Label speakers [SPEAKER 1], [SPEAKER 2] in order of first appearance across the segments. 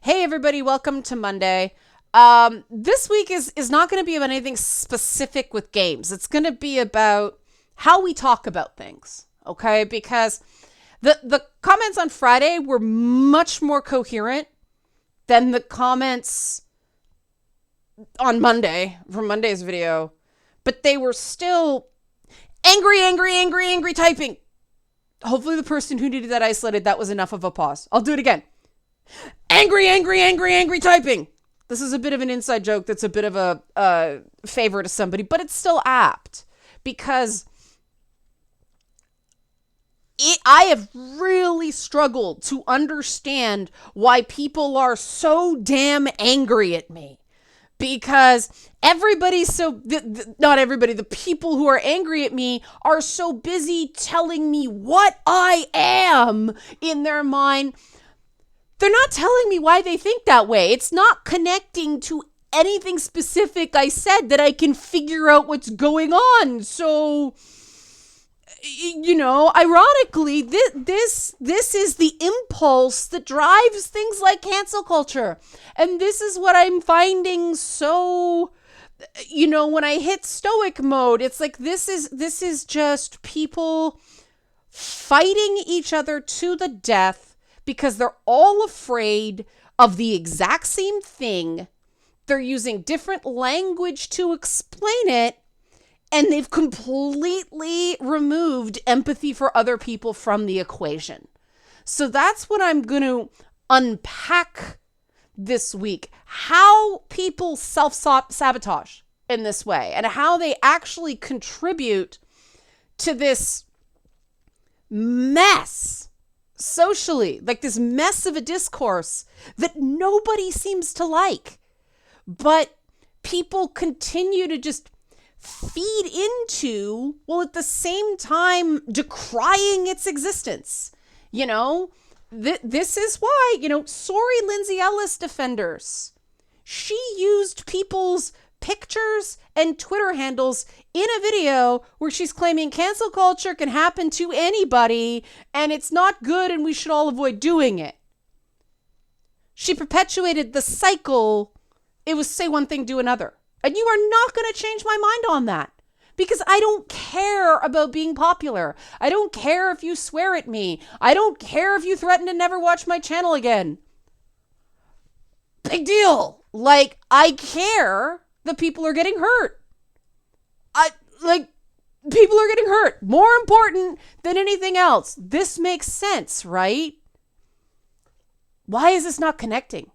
[SPEAKER 1] Hey everybody, welcome to Monday. This week is not going to be about anything specific with games. It's going to be about how we talk about things, okay? Because the comments on Friday were much more coherent than the comments on Monday from Monday's video, but they were still angry typing. Hopefully the person who needed that isolated, that was enough of a pause. I'll do it again. Angry typing. This is a bit of an inside joke that's a bit of a favor to somebody, but it's still apt because I have really struggled to understand why people are so damn angry at me. Because not everybody, the people who are angry at me are so busy telling me what I am in their mind. They're not telling me why they think that way. It's not connecting to anything specific I said that I can figure out what's going on. So, ironically, this is the impulse that drives things like cancel culture. And this is what I'm finding so, when I hit stoic mode, it's like this is just people fighting each other to the death because they're all afraid of the exact same thing. They're using different language to explain it. And they've completely removed empathy for other people from the equation. So that's what I'm going to unpack this week. How people self-sabotage in this way and how they actually contribute to this mess socially, like this mess of a discourse that nobody seems to like. But people continue to just feed into, while at the same time decrying its existence. This is why, sorry, Lindsay Ellis defenders. She used people's pictures and Twitter handles in a video where she's claiming cancel culture can happen to anybody and it's not good and we should all avoid doing it. She perpetuated the cycle. It was say one thing, do another. And you are not going to change my mind on that because I don't care about being popular. I don't care if you swear at me. I don't care if you threaten to never watch my channel again. Big deal. Like, I care that people are getting hurt. People are getting hurt. More important than anything else. This makes sense, right? Why is this not connecting?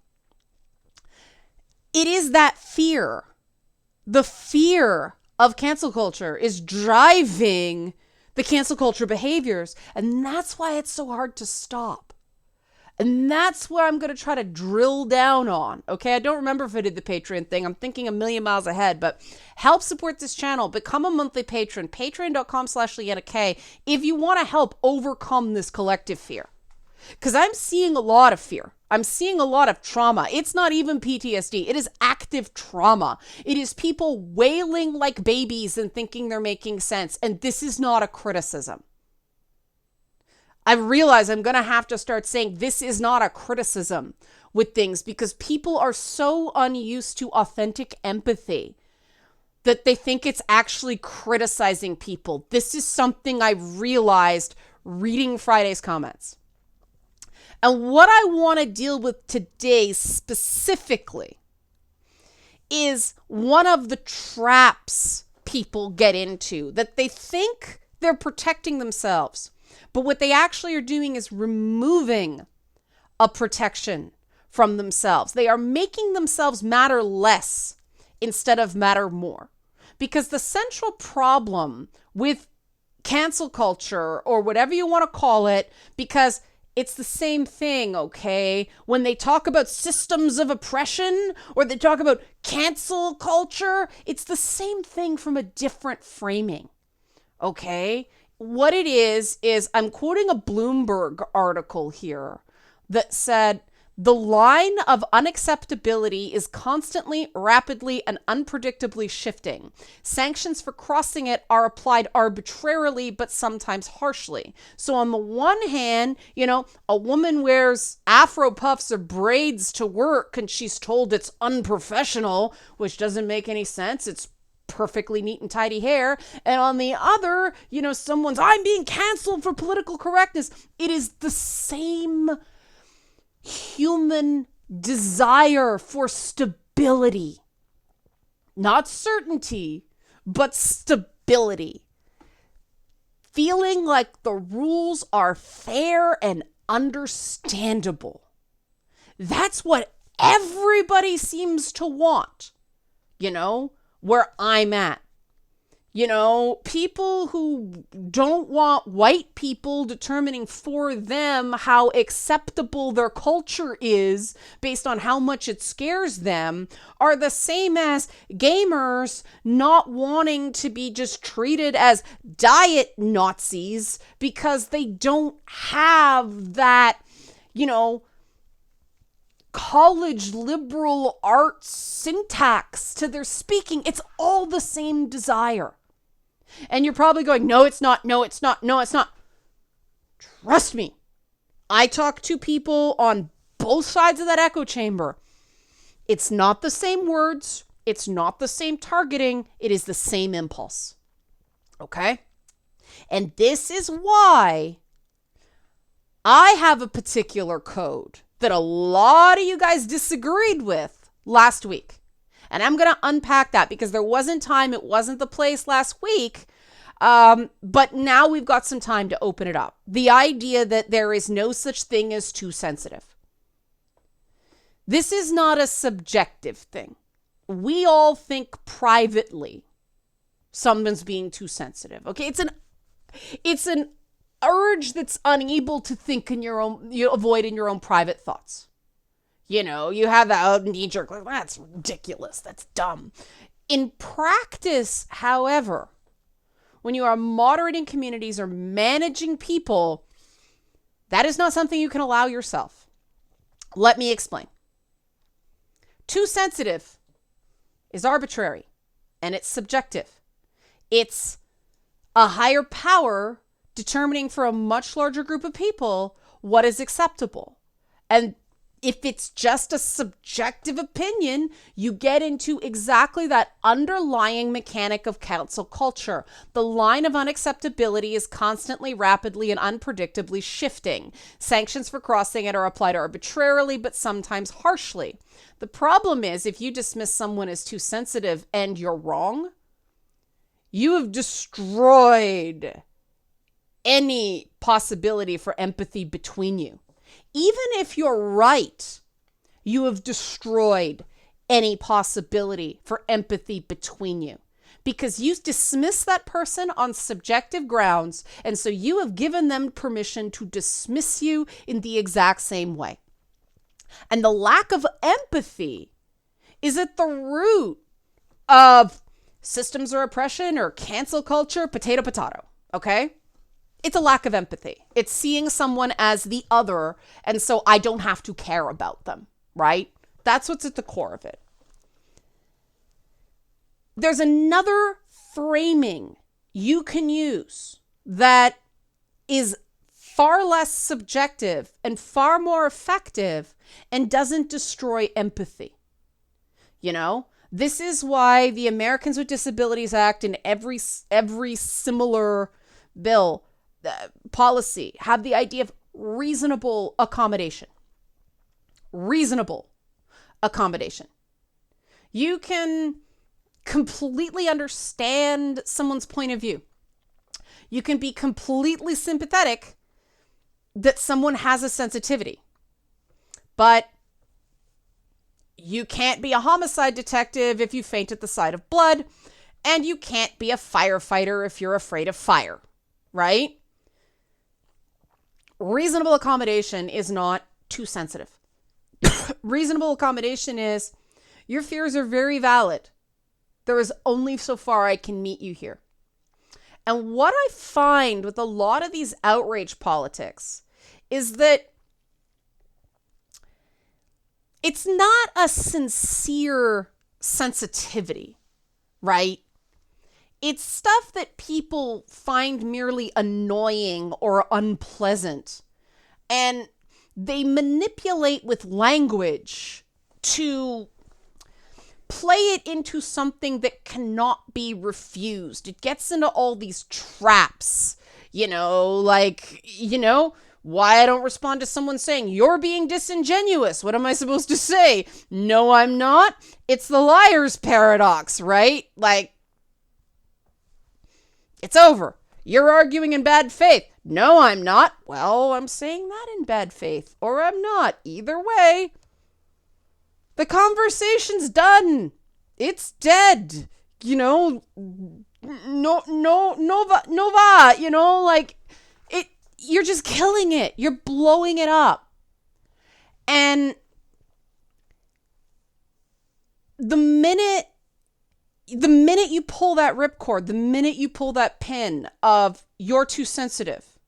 [SPEAKER 1] It is that fear. The fear of cancel culture is driving the cancel culture behaviors. And that's why it's so hard to stop. And that's where I'm going to try to drill down on. Okay, I don't remember if I did the Patreon thing. I'm thinking a million miles ahead. But help support this channel. Become a monthly patron. Patreon.com/LeannaK if you want to help overcome this collective fear. Because I'm seeing a lot of fear. I'm seeing a lot of trauma. It's not even PTSD. It is active trauma. It is people wailing like babies and thinking they're making sense. And this is not a criticism. I realize I'm going to have to start saying this is not a criticism with things because people are so unused to authentic empathy that they think it's actually criticizing people. This is something I realized reading Friday's comments. And what I want to deal with today specifically is one of the traps people get into that they think they're protecting themselves. But what they actually are doing is removing a protection from themselves. They are making themselves matter less instead of matter more. Because the central problem with cancel culture or whatever you want to call it, because it's the same thing, okay? When they talk about systems of oppression or they talk about cancel culture, it's the same thing from a different framing, okay? What it is I'm quoting a Bloomberg article here that said The line of unacceptability is constantly, rapidly, and unpredictably shifting. Sanctions for crossing it are applied arbitrarily, but sometimes harshly. So on the one hand, a woman wears afro puffs or braids to work and she's told it's unprofessional, which doesn't make any sense. It's perfectly neat and tidy hair. And on the other, I'm being canceled for political correctness. It is the same human desire for stability. Not certainty, but stability. Feeling like the rules are fair and understandable. That's what everybody seems to want, where I'm at. People who don't want white people determining for them how acceptable their culture is based on how much it scares them are the same as gamers not wanting to be just treated as diet Nazis because they don't have that, college liberal arts syntax to their speaking. It's all the same desire. And you're probably going, no, it's not. No, it's not. No, it's not. Trust me. I talk to people on both sides of that echo chamber. It's not the same words. It's not the same targeting. It is the same impulse. Okay? And this is why I have a particular code that a lot of you guys disagreed with last week. And I'm going to unpack that because there wasn't time. It wasn't the place last week. But now we've got some time to open it up. The idea that there is no such thing as too sensitive. This is not a subjective thing. We all think privately someone's being too sensitive. Okay, it's an urge that's unable to think in your own, avoid in your own private thoughts. You have that knee-jerk, like, that's ridiculous, that's dumb. In practice, however, when you are moderating communities or managing people, that is not something you can allow yourself. Let me explain. Too sensitive is arbitrary and it's subjective. It's a higher power determining for a much larger group of people what is acceptable. And if it's just a subjective opinion, you get into exactly that underlying mechanic of cancel culture. The line of unacceptability is constantly, rapidly, and unpredictably shifting. Sanctions for crossing it are applied arbitrarily, but sometimes harshly. The problem is, if you dismiss someone as too sensitive and you're wrong, you have destroyed any possibility for empathy between you. Even if you're right, you have destroyed any possibility for empathy between you because you dismiss that person on subjective grounds. And so you have given them permission to dismiss you in the exact same way. And the lack of empathy is at the root of systems of oppression or cancel culture, potato. Okay? It's a lack of empathy. It's seeing someone as the other, and so I don't have to care about them, right? That's what's at the core of it. There's another framing you can use that is far less subjective and far more effective and doesn't destroy empathy. This is why the Americans with Disabilities Act and every similar bill policy have the idea of reasonable accommodation. Reasonable accommodation. You can completely understand someone's point of view. You can be completely sympathetic that someone has a sensitivity. But you can't be a homicide detective if you faint at the sight of blood, and you can't be a firefighter if you're afraid of fire, right? Reasonable accommodation is not too sensitive. Reasonable accommodation is your fears are very valid. There is only so far I can meet you here. And what I find with a lot of these outrage politics is that it's not a sincere sensitivity, right? It's stuff that people find merely annoying or unpleasant. And they manipulate with language to play it into something that cannot be refused. It gets into all these traps, why I don't respond to someone saying, "You're being disingenuous." What am I supposed to say? "No, I'm not." It's the liar's paradox, right? Like, it's over. "You're arguing in bad faith." "No, I'm not." "Well, I'm saying that in bad faith, or I'm not. Either way, the conversation's done. It's dead. No, nova, it, you're just killing it. You're blowing it up. And the minute you pull that ripcord, the minute you pull that pin of "you're too sensitive,"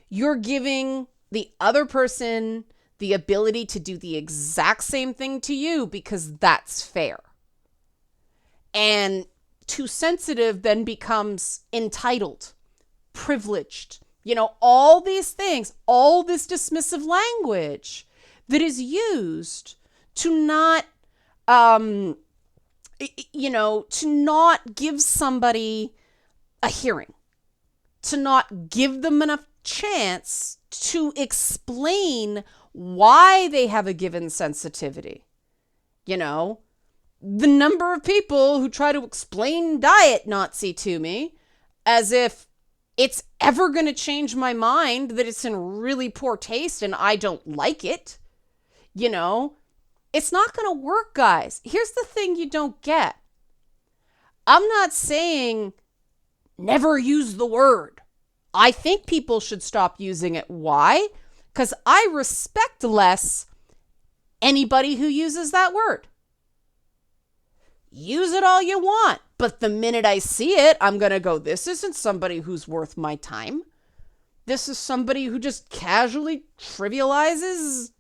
[SPEAKER 1] you're giving the other person the ability to do the exact same thing to you because that's fair. And too sensitive then becomes entitled, privileged, all these things, all this dismissive language that is used to not, to not give somebody a hearing, to not give them enough chance to explain why they have a given sensitivity. The number of people who try to explain diet Nazi to me as if it's ever going to change my mind that it's in really poor taste and I don't like it. It's not going to work, guys. Here's the thing you don't get. I'm not saying never use the word. I think people should stop using it. Why? Because I respect less anybody who uses that word. Use it all you want. But the minute I see it, I'm going to go, this isn't somebody who's worth my time. This is somebody who just casually trivializes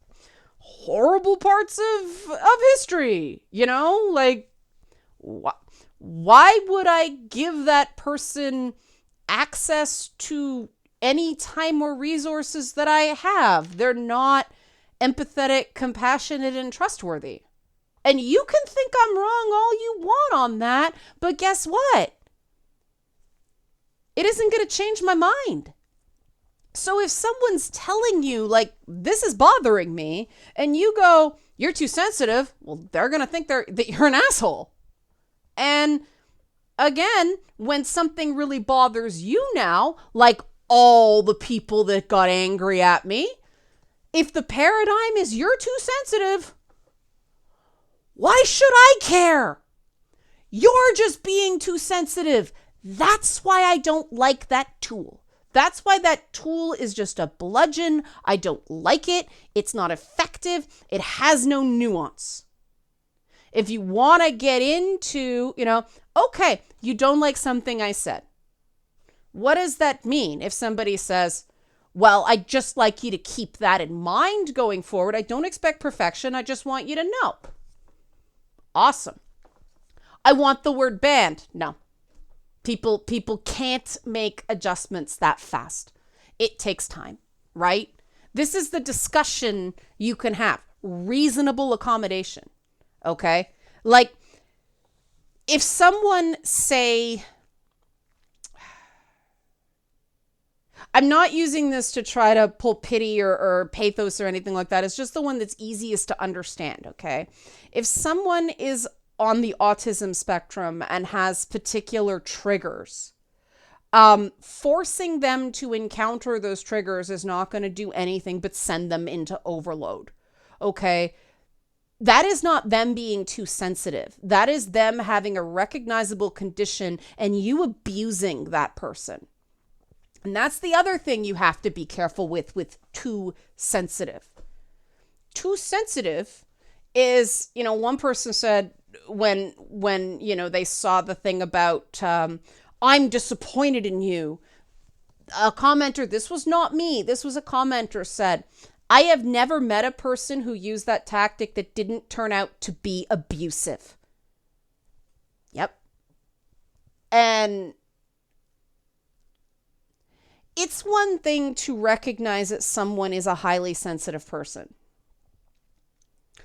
[SPEAKER 1] horrible parts of history. Why would I give that person access to any time or resources that I have? They're not empathetic, compassionate, and trustworthy. And you can think I'm wrong all you want on that, but guess what? It isn't going to change my mind. So if someone's telling you, this is bothering me, and you go, "You're too sensitive," well, they're going to think that you're an asshole. And again, when something really bothers you now, like all the people that got angry at me, if the paradigm is "you're too sensitive," why should I care? You're just being too sensitive. That's why I don't like that tool. That's why that tool is just a bludgeon. I don't like it. It's not effective. It has no nuance. If you want to get into, okay, you don't like something I said. What does that mean? If somebody says, "Well, I'd just like you to keep that in mind going forward. I don't expect perfection. I just want you to know." Awesome. "I want the word banned." No. People can't make adjustments that fast. It takes time, right? This is the discussion you can have. Reasonable accommodation. Okay? If someone say, I'm not using this to try to pull pity or pathos or anything like that. It's just the one that's easiest to understand, okay? If someone is on the autism spectrum and has particular triggers, forcing them to encounter those triggers is not going to do anything but send them into overload, okay? That is not them being too sensitive. That is them having a recognizable condition and you abusing that person. And that's the other thing you have to be careful with too sensitive. Too sensitive is, one person said when they saw the thing about, "I'm disappointed in you." A commenter, this was not me, this was a commenter, said, I have never met a person who used that tactic that didn't turn out to be abusive. Yep. And it's one thing to recognize that someone is a highly sensitive person.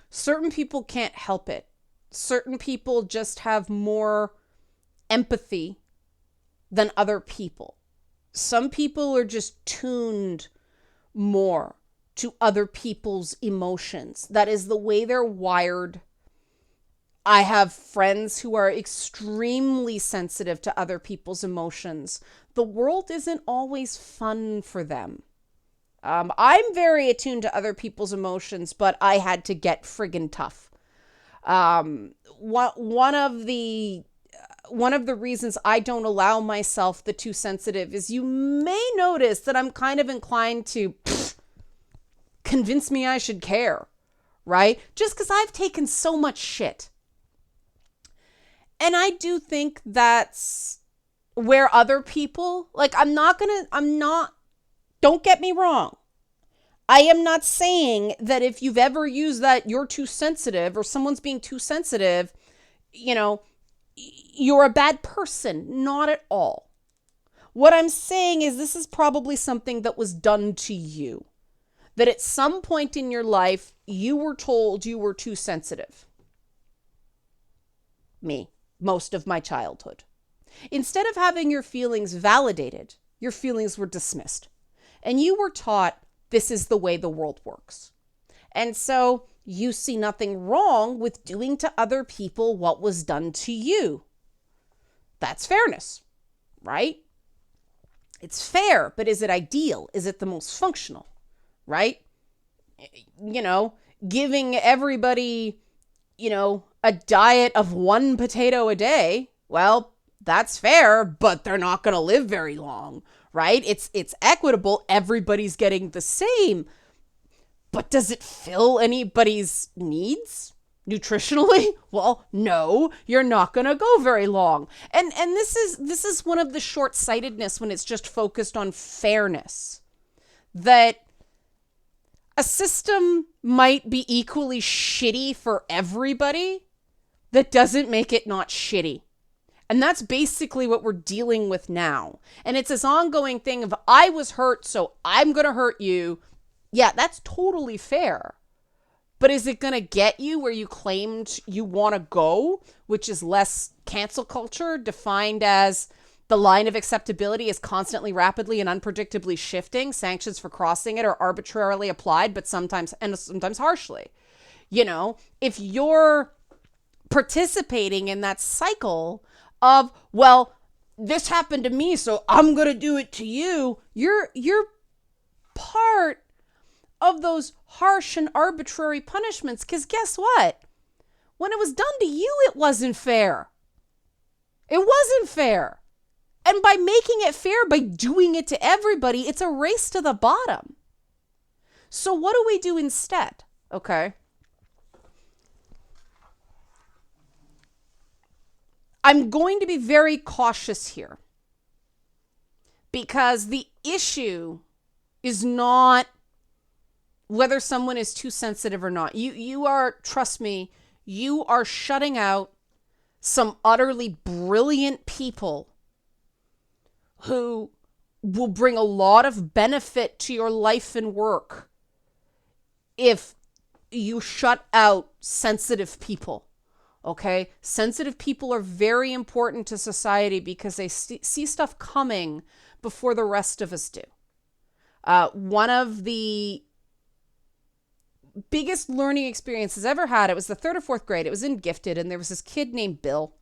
[SPEAKER 1] Certain people can't help it. Certain people just have more empathy than other people. Some people are just tuned more to other people's emotions. That is the way they're wired. I have friends who are extremely sensitive to other people's emotions. The world isn't always fun for them. I'm very attuned to other people's emotions, but I had to get friggin' tough. One of the reasons I don't allow myself the too sensitive is you may notice that I'm kind of inclined to convince me I should care, right? Just because I've taken so much shit. And I do think that's where other people, like, don't get me wrong. I am not saying that if you've ever used that you're too sensitive or someone's being too sensitive, you're a bad person. Not at all. What I'm saying is this is probably something that was done to you. That at some point in your life, you were told you were too sensitive. Me, most of my childhood. Instead of having your feelings validated, your feelings were dismissed. And you were taught this is the way the world works. And so you see nothing wrong with doing to other people what was done to you. That's fairness, right? It's fair, but is it ideal? Is it the most functional, right? Giving everybody, a diet of 1 potato a day, well, that's fair, but they're not going to live very long, right? It's equitable. Everybody's getting the same. But does it fill anybody's needs nutritionally? Well, no, you're not going to go very long. And this is one of the short-sightedness when it's just focused on fairness. That a system might be equally shitty for everybody. That doesn't make it not shitty. And that's basically what we're dealing with now. And it's this ongoing thing of I was hurt, so I'm going to hurt you. Yeah, that's totally fair. But is it going to get you where you claimed you want to go, which is less cancel culture, defined as the line of acceptability is constantly, rapidly, and unpredictably shifting. Sanctions for crossing it are arbitrarily applied, but sometimes harshly. If you're participating in that cycle of, well, this happened to me, so I'm going to do it to you, you're part of those harsh and arbitrary punishments. Because guess what? When it was done to you, it wasn't fair. It wasn't fair. And by making it fair, by doing it to everybody, it's a race to the bottom. So what do we do instead? Okay. I'm going to be very cautious here. Because the issue is not whether someone is too sensitive or not. You are, trust me, you are shutting out some utterly brilliant people who will bring a lot of benefit to your life and work if you shut out sensitive people. Okay? Sensitive people are very important to society because they see stuff coming before the rest of us do. One of the biggest learning experiences I ever had, it was the 3rd or 4th grade. It was in Gifted, and there was this kid named Bill.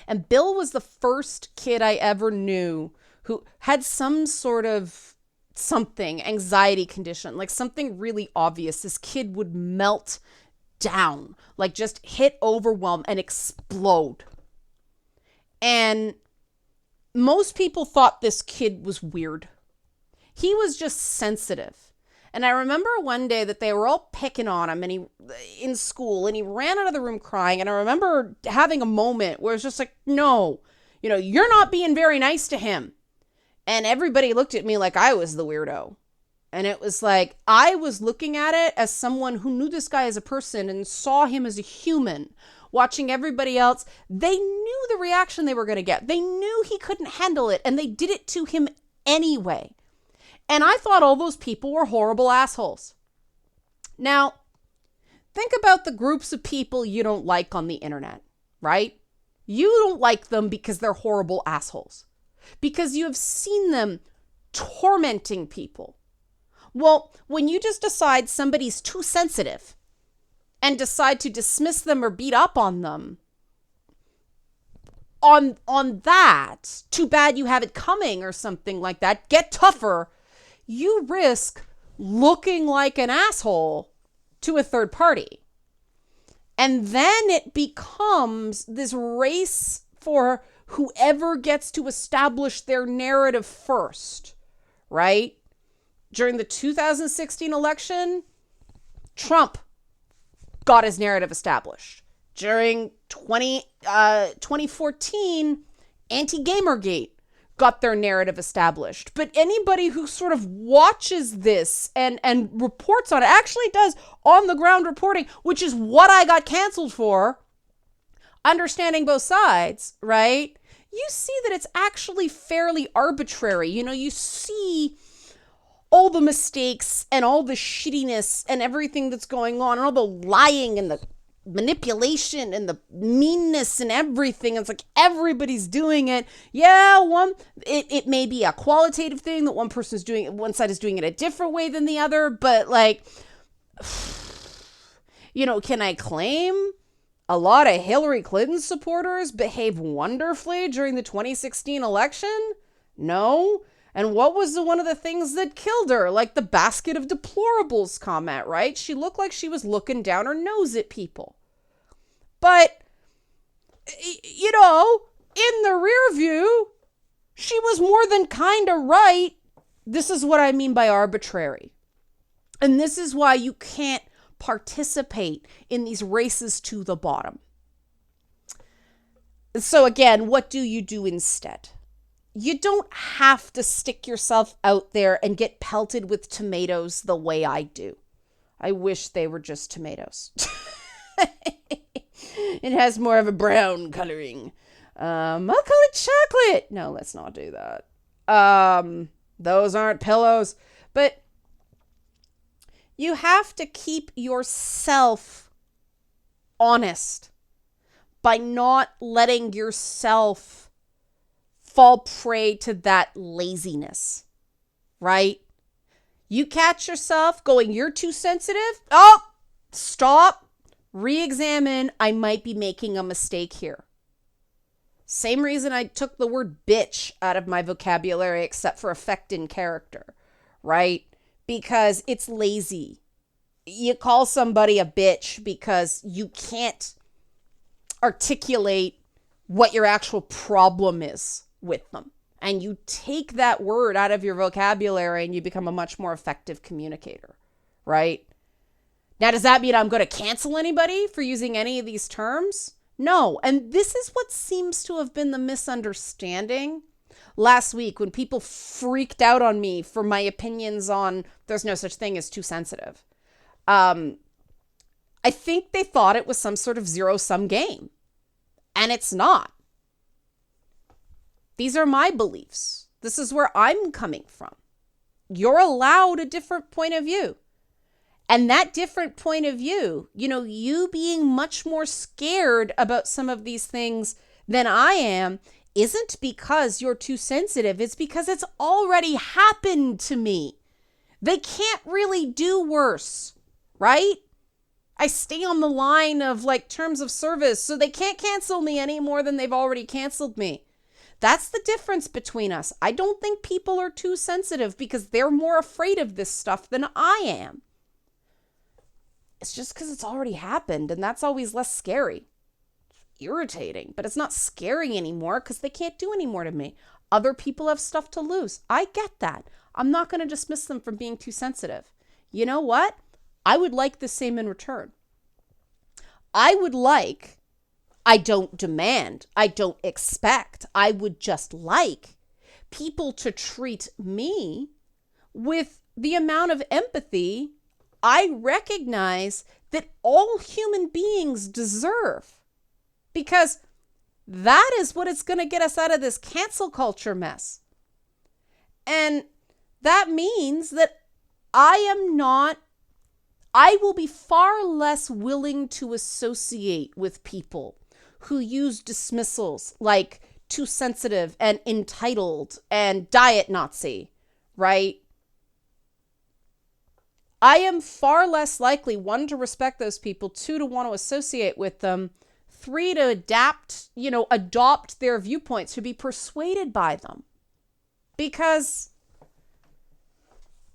[SPEAKER 1] And Bill was the first kid I ever knew who had some sort of anxiety condition, like something really obvious. This kid would melt down, like just hit overwhelm and explode. And most people thought this kid was weird. He was just sensitive. And I remember one day that they were all picking on him in school, and he ran out of the room crying. And I remember having a moment where it was just like, no, you're not being very nice to him. And everybody looked at me like I was the weirdo. And it was like, I was looking at it as someone who knew this guy as a person and saw him as a human. Watching everybody else, they knew the reaction they were going to get. They knew he couldn't handle it, and they did it to him anyway. And I thought all those people were horrible assholes. Now, think about the groups of people you don't like on the internet, right? You don't like them because they're horrible assholes. Because you have seen them tormenting people. Well, when you just decide somebody's too sensitive and decide to dismiss them or beat up on them, on that, too bad you have it coming or something like that, get tougher, you risk looking like an asshole to a third party. And then it becomes this race for whoever gets to establish their narrative first, right? During the 2016 election, Trump got his narrative established. During 2014, anti-Gamergate got their narrative established. But anybody who sort of watches this and reports on it, actually does on-the-ground reporting, which is what I got canceled for, understanding both sides, right? You see that it's actually fairly arbitrary. You know, you see all the mistakes and all the shittiness and everything that's going on and all the lying and the manipulation and the meanness and everything. It's like everybody's doing it. Yeah, it may be a qualitative thing that one side is doing it a different way than the other, but like, you know, can I claim a lot of Hillary Clinton supporters behaved wonderfully during the 2016 election? No. And what was one of the things that killed her? Like the basket of deplorables comment, right? She looked like she was looking down her nose at people. But, you know, in the rear view, she was more than kind of right. This is what I mean by arbitrary. And this is why you can't participate in these races to the bottom. So again, what do you do instead? You don't have to stick yourself out there and get pelted with tomatoes the way I do. I wish they were just tomatoes. It has more of a brown coloring. I'll call it chocolate. No, let's not do that. Those aren't pillows. But you have to keep yourself honest by not letting yourself fall prey to that laziness, right? You catch yourself going, you're too sensitive. Oh, stop, re-examine. I might be making a mistake here. Same reason I took the word bitch out of my vocabulary, except for effect in character, right? Because it's lazy. You call somebody a bitch because you can't articulate what your actual problem is with them. And you take that word out of your vocabulary and you become a much more effective communicator, right? Now, does that mean I'm going to cancel anybody for using any of these terms? No. And this is what seems to have been the misunderstanding last week when people freaked out on me for my opinions on there's no such thing as too sensitive. I think they thought it was some sort of zero-sum game. And it's not. These are my beliefs. This is where I'm coming from. You're allowed a different point of view. And that different point of view, you know, you being much more scared about some of these things than I am, isn't because you're too sensitive. It's because it's already happened to me. They can't really do worse, right? I stay on the line of like terms of service, so they can't cancel me any more than they've already canceled me. That's the difference between us. I don't think people are too sensitive because they're more afraid of this stuff than I am. It's just because it's already happened, and that's always less scary. It's irritating, but it's not scary anymore because they can't do any more to me. Other people have stuff to lose. I get that. I'm not going to dismiss them from being too sensitive. You know what? I would like the same in return. I don't demand, I don't expect, I would just like people to treat me with the amount of empathy I recognize that all human beings deserve. Because that is what is going to get us out of this cancel culture mess. And that means that I will be far less willing to associate with people who use dismissals like too sensitive and entitled and diet Nazi, right? I am far less likely, 1, to respect those people, 2, to want to associate with them, 3, to adopt their viewpoints, to be persuaded by them. Because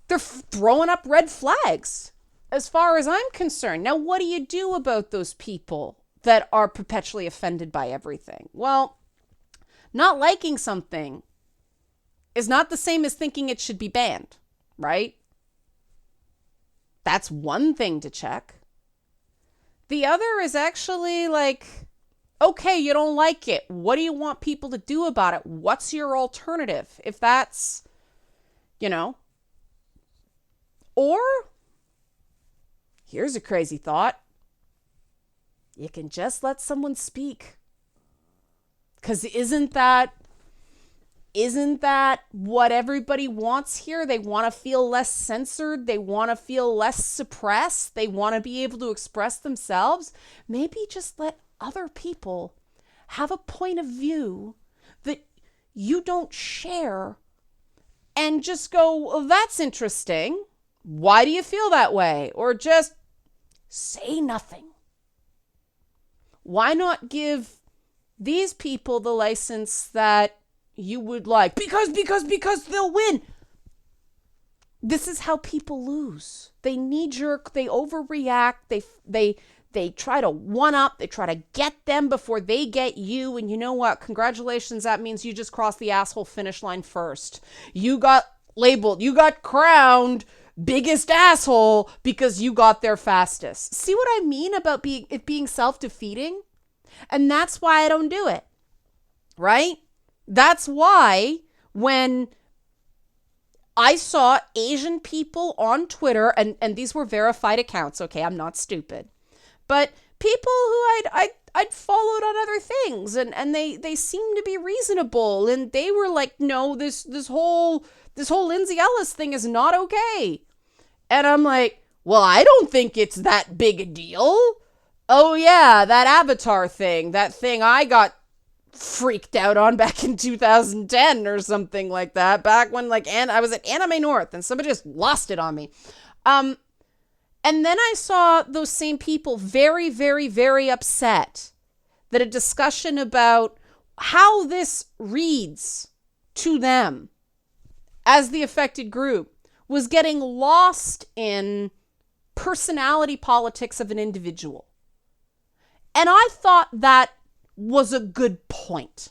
[SPEAKER 1] they're throwing up red flags as far as I'm concerned. Now, what do you do about those people that are perpetually offended by everything? Well, not liking something is not the same as thinking it should be banned, right? That's one thing to check. The other is actually like, okay, you don't like it. What do you want people to do about it? What's your alternative? If that's, or here's a crazy thought. You can just let someone speak. Because isn't that what everybody wants here? They want to feel less censored. They want to feel less suppressed. They want to be able to express themselves. Maybe just let other people have a point of view that you don't share and just go, well, that's interesting. Why do you feel that way? Or just say nothing. Why not give these people the license that you would like? Because they'll win. This is how people lose. They knee jerk, they overreact, they try to one up, they try to get them before they get you. And you know what? Congratulations, that means you just crossed the asshole finish line first. You got labeled, you got crowned biggest asshole because you got there fastest. See what I mean about it being self-defeating? And that's why I don't do it, right? That's why when I saw Asian people on Twitter, and these were verified accounts, okay, I'm not stupid, but people who I'd followed on other things, and they seemed to be reasonable, and they were like, no, this whole Lindsay Ellis thing is not okay. And I'm like, well, I don't think it's that big a deal. Oh yeah, that Avatar thing, that thing I got freaked out on back in 2010 or something like that, back when I was at Anime North and somebody just lost it on me. And then I saw those same people very, very, very upset that a discussion about how this reads to them as the affected group was getting lost in personality politics of an individual. And I thought that was a good point.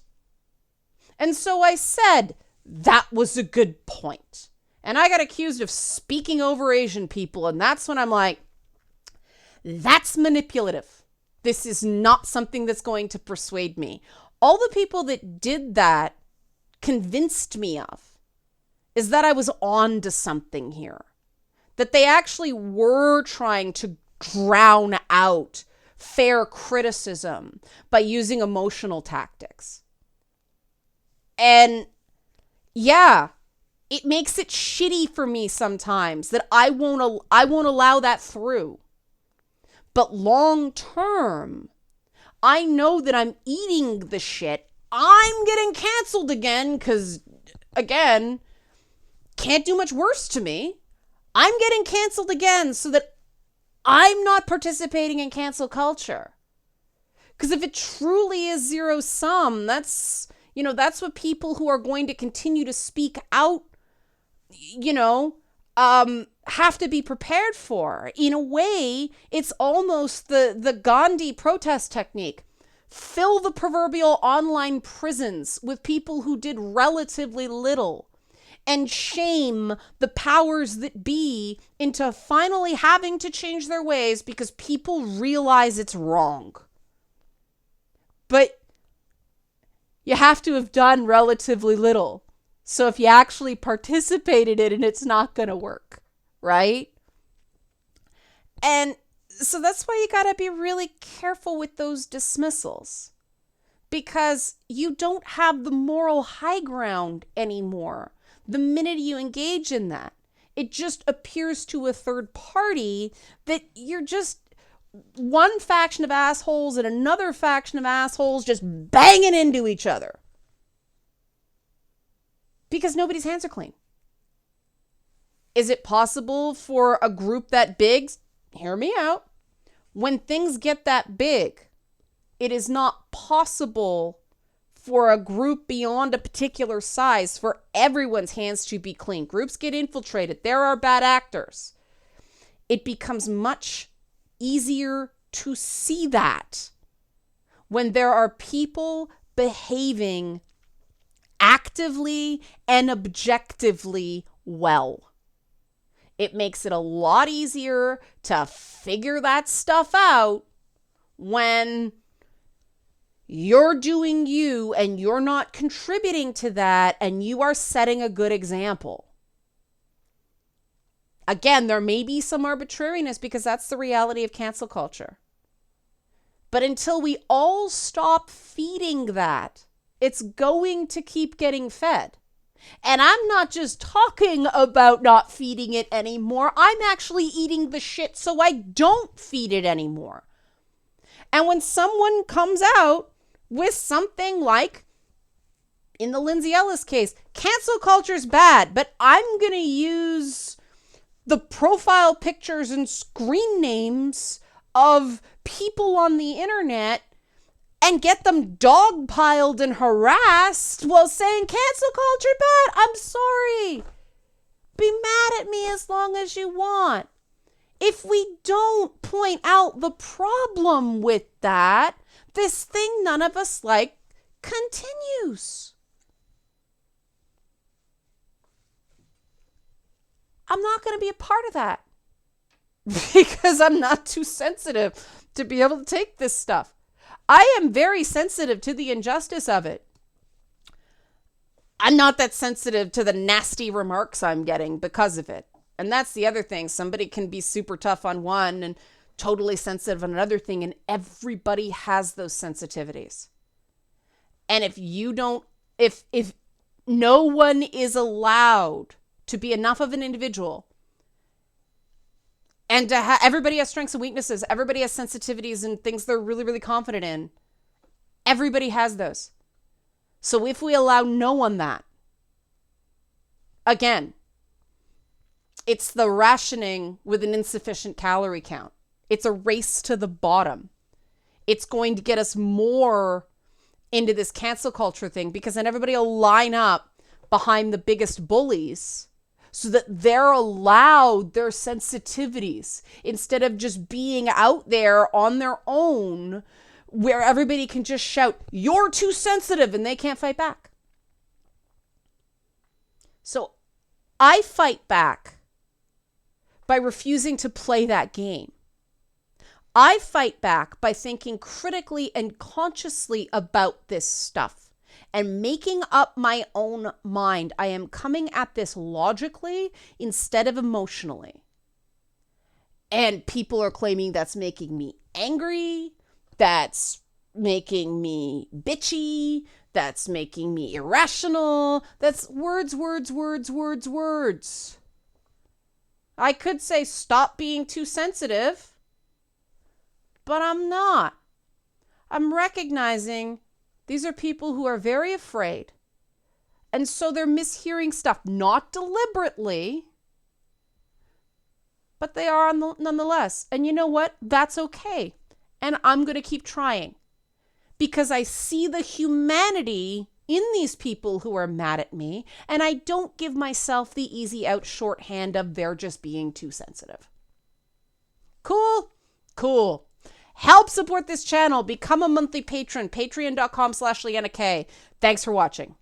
[SPEAKER 1] And so I said, that was a good point. And I got accused of speaking over Asian people. And that's when I'm like, that's manipulative. This is not something that's going to persuade me. All the people that did that convinced me of is that I was on to something here. That they actually were trying to drown out fair criticism by using emotional tactics. And yeah, it makes it shitty for me sometimes that I won't allow that through. But long term, I know that I'm eating the shit. I'm getting canceled again because, again, can't do much worse to me. I'm getting canceled again so that I'm not participating in cancel culture. Because if it truly is zero sum, that's what people who are going to continue to speak out, have to be prepared for. In a way, it's almost the Gandhi protest technique. Fill the proverbial online prisons with people who did relatively little and shame the powers that be into finally having to change their ways because people realize it's wrong. But you have to have done relatively little. So if you actually participated in it, it's not going to work, right? And so that's why you got to be really careful with those dismissals, because you don't have the moral high ground anymore the minute you engage in that. It just appears to a third party that you're just one faction of assholes and another faction of assholes just banging into each other because nobody's hands are clean. Is it possible for a group that big? Hear me out. When things get that big, it is not possible for a group beyond a particular size for everyone's hands to be clean. Groups get infiltrated. There are bad actors. It becomes much easier to see that when there are people behaving actively and objectively well. It makes it a lot easier to figure that stuff out when you're doing you and you're not contributing to that and you are setting a good example. Again, there may be some arbitrariness because that's the reality of cancel culture. But until we all stop feeding that, it's going to keep getting fed. And I'm not just talking about not feeding it anymore. I'm actually eating the shit so I don't feed it anymore. And when someone comes out with something like, in the Lindsay Ellis case, cancel culture's bad, but I'm going to use the profile pictures and screen names of people on the internet and get them dogpiled and harassed while saying cancel culture bad. I'm sorry. Be mad at me as long as you want. If we don't point out the problem with that, this thing none of us like continues. I'm not going to be a part of that because I'm not too sensitive to be able to take this stuff. I am very sensitive to the injustice of it. I'm not that sensitive to the nasty remarks I'm getting because of it. And that's the other thing. Somebody can be super tough on one and totally sensitive on another thing, and everybody has those sensitivities. And if no one is allowed to be enough of an individual, and everybody has strengths and weaknesses, everybody has sensitivities and things they're really, really confident in. Everybody has those. So if we allow no one that, again, it's the rationing with an insufficient calorie count. It's a race to the bottom. It's going to get us more into this cancel culture thing because then everybody will line up behind the biggest bullies so that they're allowed their sensitivities instead of just being out there on their own where everybody can just shout, "You're too sensitive," and they can't fight back. So I fight back by refusing to play that game. I fight back by thinking critically and consciously about this stuff and making up my own mind. I am coming at this logically instead of emotionally. And people are claiming that's making me angry, that's making me bitchy, that's making me irrational. That's words. I could say stop being too sensitive, but I'm not. I'm recognizing these are people who are very afraid. And so they're mishearing stuff, not deliberately, but they are nonetheless. And you know what? That's okay. And I'm going to keep trying because I see the humanity in these people who are mad at me, and I don't give myself the easy out shorthand of they're just being too sensitive. Cool. Help support this channel. Become a monthly patron. Patreon.com/LeannaK. Thanks for watching.